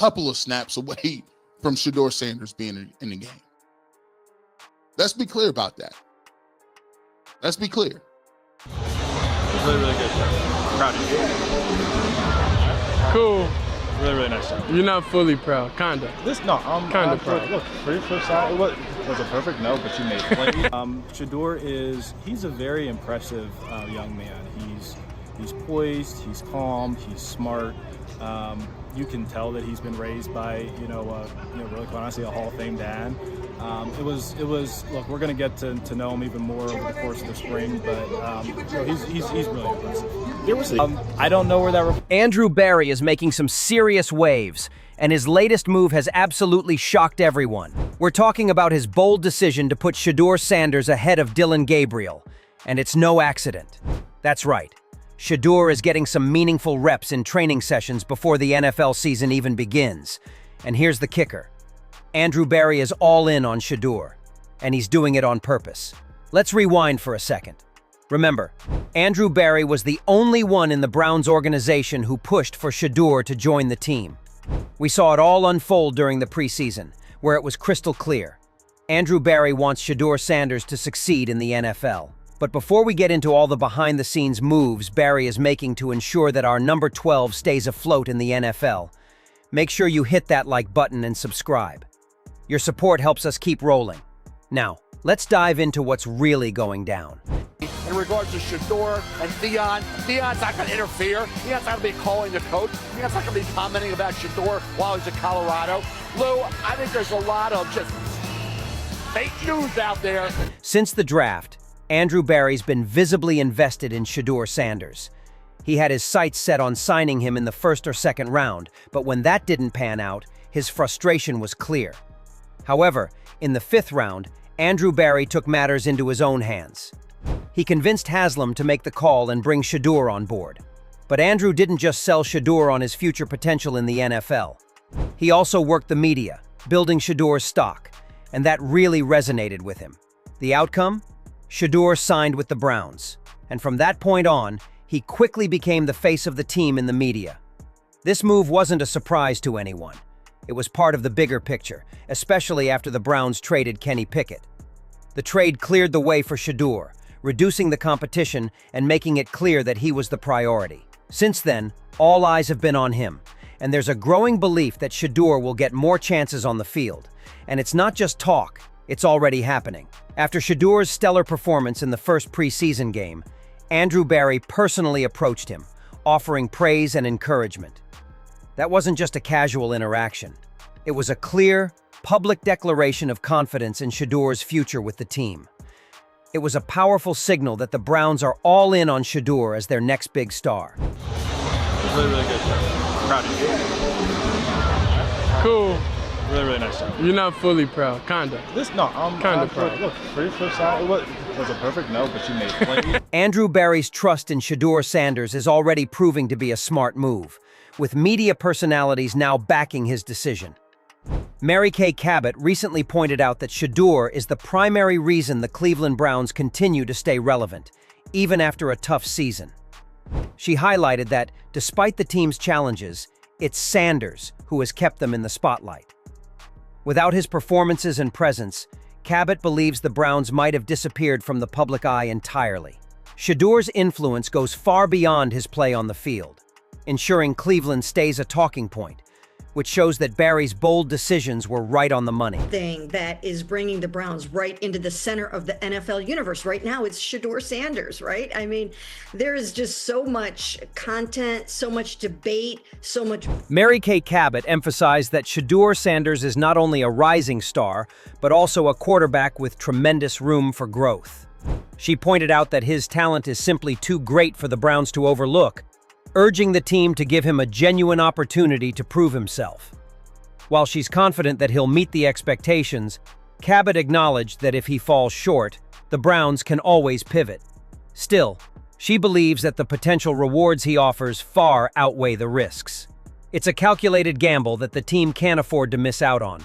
couple of snaps away from Shedeur Sanders being in the game. Let's be clear about that. Let's be clear. Really, really good job. Proud of you. Cool. Really, really nice job. You're not fully proud, kinda. I'm kinda proud. Look, for your first shot, it was a perfect no, but you made it. Shedeur he's a very impressive young man. He's poised, he's calm, he's smart. You can tell that he's been raised by, really quite honestly, a Hall of Fame dad. It was. Look, we're going to get to know him even more over the course of the spring, but he's really impressive. I don't know where that. Andrew Berry is making some serious waves, and his latest move has absolutely shocked everyone. We're talking about his bold decision to put Shedeur Sanders ahead of Dillon Gabriel, and it's no accident. That's right. Shedeur is getting some meaningful reps in training sessions before the NFL season even begins. And here's the kicker. Andrew Berry is all in on Shedeur, and he's doing it on purpose. Let's rewind for a second. Remember, Andrew Berry was the only one in the Browns organization who pushed for Shedeur to join the team. We saw it all unfold during the preseason, where it was crystal clear. Andrew Berry wants Shedeur Sanders to succeed in the NFL. But before we get into all the behind-the-scenes moves Berry is making to ensure that our number 12 stays afloat in the NFL, make sure you hit that like button and subscribe. Your support helps us keep rolling. Now, let's dive into what's really going down. In regards to Shedeur and Theon's not going to interfere. Theon's not going to be calling the coach. Theon's not going to be commenting about Shedeur while he's in Colorado. Lou, I think there's a lot of just fake news out there. Since the draft, Andrew Berry's been visibly invested in Shedeur Sanders. He had his sights set on signing him in the first or second round, but when that didn't pan out, his frustration was clear. However, in the fifth round, Andrew Berry took matters into his own hands. He convinced Haslam to make the call and bring Shedeur on board. But Andrew didn't just sell Shedeur on his future potential in the NFL. He also worked the media, building Shedeur's stock, and that really resonated with him. The outcome? Shedeur signed with the Browns, and from that point on, he quickly became the face of the team in the media. This move wasn't a surprise to anyone. It was part of the bigger picture, especially after the Browns traded Kenny Pickett. The trade cleared the way for Shedeur, reducing the competition and making it clear that he was the priority. Since then, all eyes have been on him, and there's a growing belief that Shedeur will get more chances on the field. And it's not just talk, it's already happening. After Shedeur's stellar performance in the first preseason game, Andrew Berry personally approached him, offering praise and encouragement. That wasn't just a casual interaction. It was a clear, public declaration of confidence in Shedeur's future with the team. It was a powerful signal that the Browns are all in on Shedeur as their next big star. Really, really good job. Proud of you. Cool. Really, really nice job. You're not fully proud, kinda. I'm kinda proud. Look, for your first shot, it was a perfect no, but you made it. Andrew Berry's trust in Shedeur Sanders is already proving to be a smart move, with media personalities now backing his decision. Mary Kay Cabot recently pointed out that Shedeur is the primary reason the Cleveland Browns continue to stay relevant, even after a tough season. She highlighted that, despite the team's challenges, it's Sanders who has kept them in the spotlight. Without his performances and presence, Cabot believes the Browns might have disappeared from the public eye entirely. Shedeur's influence goes far beyond his play on the field, ensuring Cleveland stays a talking point, which shows that Berry's bold decisions were right on the money. Thing that is bringing the Browns right into the center of the NFL universe. Right now, it's Shedeur Sanders, right? I mean, there is just so much content, so much debate, so much... Mary Kay Cabot emphasized that Shedeur Sanders is not only a rising star, but also a quarterback with tremendous room for growth. She pointed out that his talent is simply too great for the Browns to overlook, urging the team to give him a genuine opportunity to prove himself. While she's confident that he'll meet the expectations, Cabot acknowledged that if he falls short, the Browns can always pivot. Still, she believes that the potential rewards he offers far outweigh the risks. It's a calculated gamble that the team can't afford to miss out on.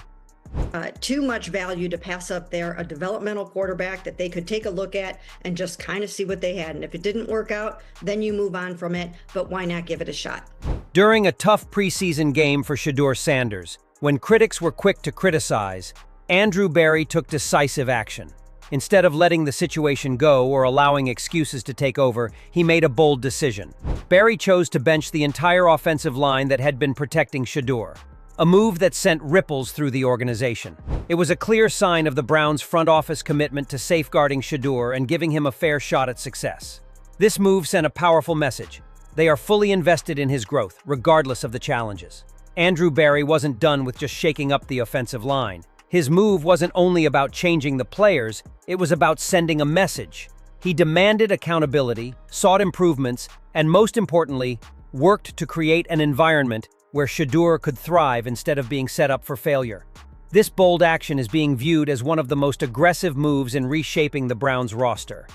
Too much value to pass up there, a developmental quarterback that they could take a look at and just kind of see what they had. And if it didn't work out, then you move on from it, but why not give it a shot? During a tough preseason game for Shedeur Sanders, when critics were quick to criticize, Andrew Berry took decisive action. Instead of letting the situation go or allowing excuses to take over, he made a bold decision. Berry chose to bench the entire offensive line that had been protecting Shedeur, a move that sent ripples through the organization. It was a clear sign of the Browns' front office commitment to safeguarding Shedeur and giving him a fair shot at success. This move sent a powerful message. They are fully invested in his growth, regardless of the challenges. Andrew Berry wasn't done with just shaking up the offensive line. His move wasn't only about changing the players, it was about sending a message. He demanded accountability, sought improvements, and most importantly, worked to create an environment where Shedeur could thrive instead of being set up for failure. This bold action is being viewed as one of the most aggressive moves in reshaping the Browns roster,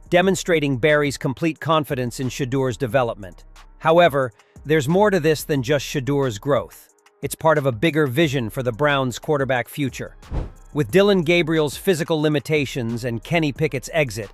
demonstrating Berry's complete confidence in Shedeur's development. However, there's more to this than just Shedeur's growth. It's part of a bigger vision for the Browns' quarterback future. With Dillon Gabriel's physical limitations and Kenny Pickett's exit,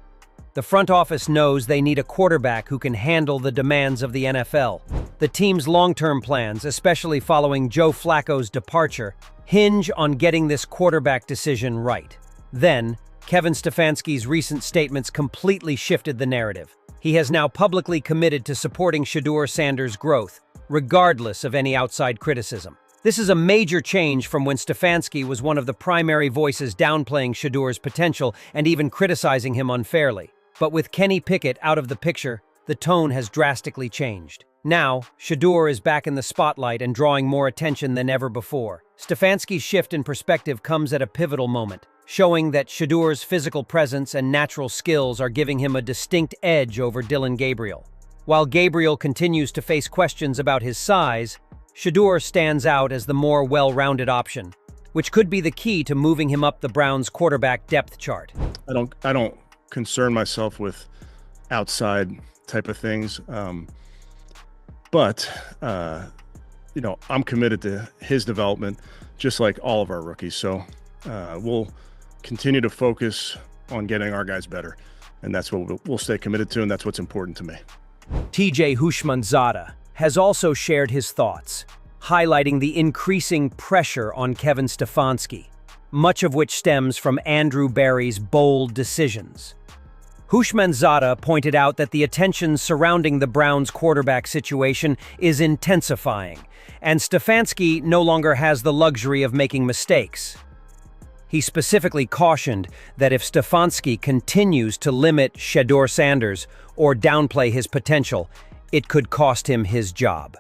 the front office knows they need a quarterback who can handle the demands of the NFL. The team's long-term plans, especially following Joe Flacco's departure, hinge on getting this quarterback decision right. Then, Kevin Stefanski's recent statements completely shifted the narrative. He has now publicly committed to supporting Shedeur Sanders' growth, regardless of any outside criticism. This is a major change from when Stefanski was one of the primary voices downplaying Shedeur's potential and even criticizing him unfairly. But with Kenny Pickett out of the picture, the tone has drastically changed. Now, Shedeur is back in the spotlight and drawing more attention than ever before. Stefanski's shift in perspective comes at a pivotal moment, showing that Shedeur's physical presence and natural skills are giving him a distinct edge over Dillon Gabriel. While Gabriel continues to face questions about his size, Shedeur stands out as the more well-rounded option, which could be the key to moving him up the Browns' quarterback depth chart. I don't concern myself with outside type of things, but I'm committed to his development, just like all of our rookies. So we'll continue to focus on getting our guys better, and that's what we'll stay committed to, and that's what's important to me. TJ Houshmandzadeh has also shared his thoughts, highlighting the increasing pressure on Kevin Stefanski, much of which stems from Andrew Berry's bold decisions. Houshmandzadeh pointed out that the attention surrounding the Browns' quarterback situation is intensifying, and Stefanski no longer has the luxury of making mistakes. He specifically cautioned that if Stefanski continues to limit Shedeur Sanders or downplay his potential, it could cost him his job.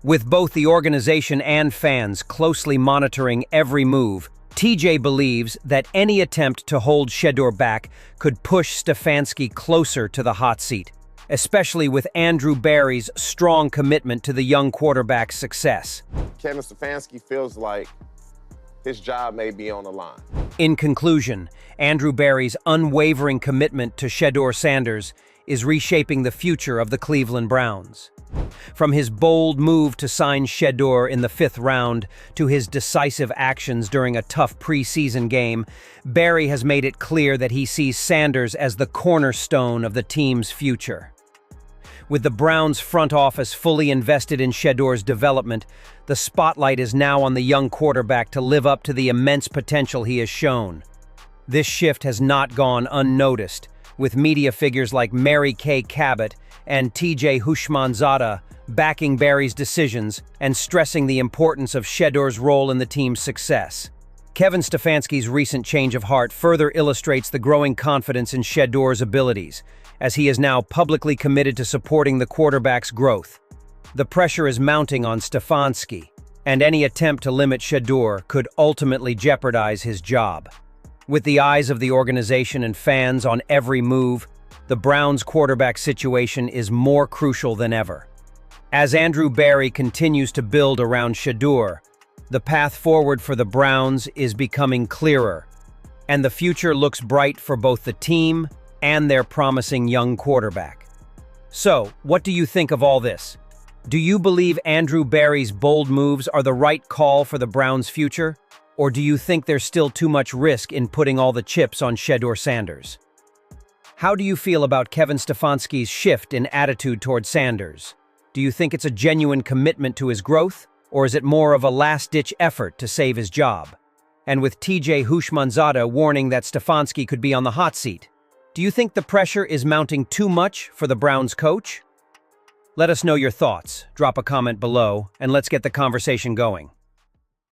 With both the organization and fans closely monitoring every move, TJ believes that any attempt to hold Shedeur back could push Stefanski closer to the hot seat, especially with Andrew Berry's strong commitment to the young quarterback's success. Kevin Stefanski feels like his job may be on the line. In conclusion, Andrew Berry's unwavering commitment to Shedeur Sanders is reshaping the future of the Cleveland Browns. From his bold move to sign Shedeur in the 5th round to his decisive actions during a tough preseason game, Berry has made it clear that he sees Sanders as the cornerstone of the team's future. With the Browns' front office fully invested in Shedeur's development, the spotlight is now on the young quarterback to live up to the immense potential he has shown. This shift has not gone unnoticed, with media figures like Mary Kay Cabot and TJ Houshmandzadeh backing Berry's decisions and stressing the importance of Shedeur's role in the team's success. Kevin Stefanski's recent change of heart further illustrates the growing confidence in Shedeur's abilities, as he is now publicly committed to supporting the quarterback's growth. The pressure is mounting on Stefanski, and any attempt to limit Shedeur could ultimately jeopardize his job. With the eyes of the organization and fans on every move, the Browns' quarterback situation is more crucial than ever. As Andrew Berry continues to build around Shedeur, the path forward for the Browns is becoming clearer, and the future looks bright for both the team and their promising young quarterback. So, what do you think of all this? Do you believe Andrew Berry's bold moves are the right call for the Browns' future? Or do you think there's still too much risk in putting all the chips on Shedeur Sanders? How do you feel about Kevin Stefanski's shift in attitude toward Sanders? Do you think it's a genuine commitment to his growth, or is it more of a last-ditch effort to save his job? And with TJ Houshmandzadeh warning that Stefanski could be on the hot seat, do you think the pressure is mounting too much for the Browns coach? Let us know your thoughts, drop a comment below, and let's get the conversation going.